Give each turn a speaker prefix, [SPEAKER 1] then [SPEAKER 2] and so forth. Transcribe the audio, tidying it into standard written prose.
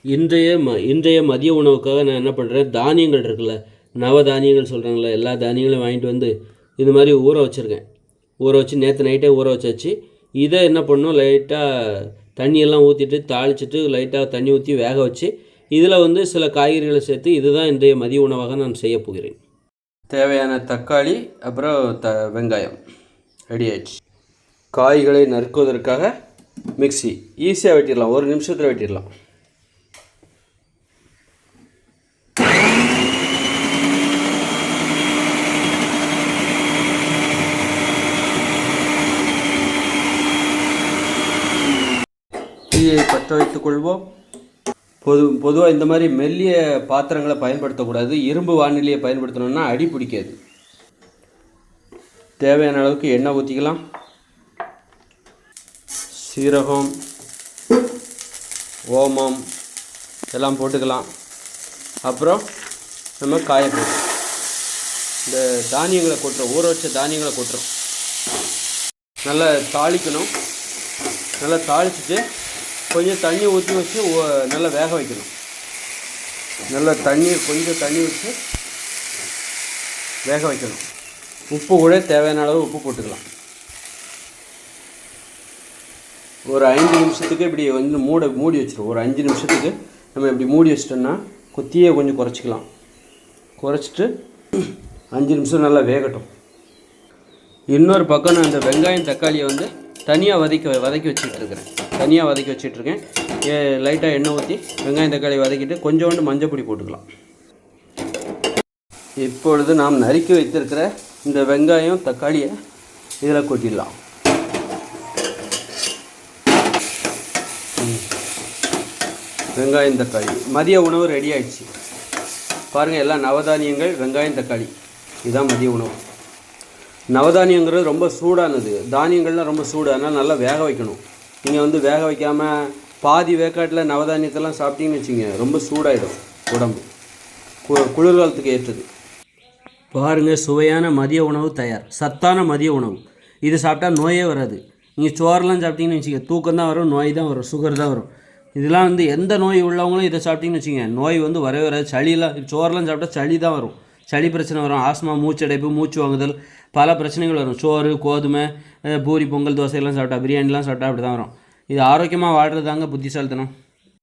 [SPEAKER 1] இன்றைய மதிய உணவுக்காக நான் என்ன பண்ணுறேன், தானியங்கள் இருக்குல்ல, நவதானியங்கள் சொல்கிறாங்களே, எல்லா தானியங்களையும் வாங்கிட்டு வந்து இது மாதிரி ஊற வச்சுருக்கேன். ஊற வச்சு நேற்று நைட்டே ஊற வச்சாச்சு. இதை என்ன பண்ணணும், லைட்டாக தண்ணியெல்லாம் ஊற்றிட்டு தாளிச்சிட்டு லைட்டாக தண்ணி ஊற்றி வேக வச்சு இதில் வந்து சில காய்கறிகளை சேர்த்து இதுதான் இன்றைய மதிய உணவாக நான் செய்ய போகிறேன். தேவையான தக்காளி அப்புறம் வெங்காயம் ரெடி ஆயிடுச்சு. காய்களை நறுக்குவதற்காக மிக்ஸி ஈஸியாக வெட்டிடலாம், ஒரு நிமிஷத்தில் வெட்டிடலாம். தீயை பற்ற வைத்துக் கொள்வோம். பொதுவாக இந்த மாதிரி மெல்லிய பாத்திரங்களை பயன்படுத்தக்கூடாது. இரும்பு வானிலையை பயன்படுத்தணும்னா அடி பிடிக்காது. தேவையான அளவுக்கு எண்ணெய் ஊற்றிக்கலாம். சீரகம், ஓமம் எல்லாம் போட்டுக்கலாம். அப்புறம் நம்ம காயப்போம் இந்த தானியங்களை கொட்டுறோம், ஊற வச்ச தானியங்களை கொட்டுறோம். நல்லா தாளிக்கணும். நல்லா தாளிச்சுட்டு கொஞ்சம் தண்ணி ஊற்றி வச்சு நல்லா வேக வைக்கணும். நல்லா கொஞ்சம் தண்ணி வச்சு வேக வைக்கணும். உப்பு கூட தேவையான அளவு உப்பு போட்டுக்கலாம். ஒரு 5 நிமிஷத்துக்கு இப்படி வந்து மூடி வச்சிடும். ஒரு 5 நிமிஷத்துக்கு நம்ம இப்படி மூடி வச்சிட்டோம்னா கொத்தியை கொஞ்சம் குறைச்சிக்கலாம். குறைச்சிட்டு 5 நிமிஷம் நல்லா வேகட்டும். இன்னொரு பக்கம் நான் இந்த வெங்காயம் தக்காளியை வந்து தனியாக வதக்கி வச்சுட்ருக்கேன். லைட்டாக எண்ணெய் ஊற்றி வெங்காயம் தக்காளி வதக்கிட்டு கொஞ்சோண்டு மஞ்சள் பொடி போட்டுக்கலாம். இப்பொழுது நாம் நறுக்கி வைத்திருக்கிற இந்த வெங்காயம் தக்காளியை இதில் கொட்டிடலாம். வெங்காயம் தக்காளி மதிய உணவு ரெடி ஆயிடுச்சு. பாருங்கள், எல்லாம் நவதானியங்கள், வெங்காயம் தக்காளி, இதுதான் மதிய உணவு. நவதானியங்கிறது ரொம்ப சூடானது, தானியங்கள்லாம் ரொம்ப சூடு, அதனால் நல்லா வேக வைக்கணும். நீங்கள் வந்து வேக வைக்காமல் பாதி வேக்காட்டில் நவதானியத்தெல்லாம் சாப்பிட்டீங்கன்னு வச்சுங்க, ரொம்ப சூடாகிடும் உடம்பு. குளிர்காலத்துக்கு ஏற்றது. பாருங்கள், சுவையான மதிய உணவு தயார். சத்தான மதிய உணவு. இது சாப்பிட்டா நோயே வராது. நீங்கள் சோறுலாம் சாப்பிட்டீங்கன்னு வச்சுங்க, தூக்கம் தான் வரும், நோய் தான் வரும், சுகர் தான் வரும். இதெல்லாம் வந்து எந்த நோய் உள்ளவங்களும் இதை சாப்பிட்டீங்கன்னு வச்சுங்க, நோய் வந்து வரவே வராது. சளியெல்லாம், சோறுலாம் சாப்பிட்டா சளி தான் வரும், சளி பிரச்சனை வரும், ஆஸ்மா, மூச்சடைப்பு, மூச்சு வாங்குதல், பல பிரச்சனைகள் வரும். சோறு, கோதுமை, பூரி, பொங்கல், தோசையெல்லாம் சாப்பிட்டா, பிரியாணிலாம் சாப்பிட்டா அப்படி தான் வரும். இது ஆரோக்கியமாக வாழ்கிறது தாங்க புத்திசாலித்தனம்.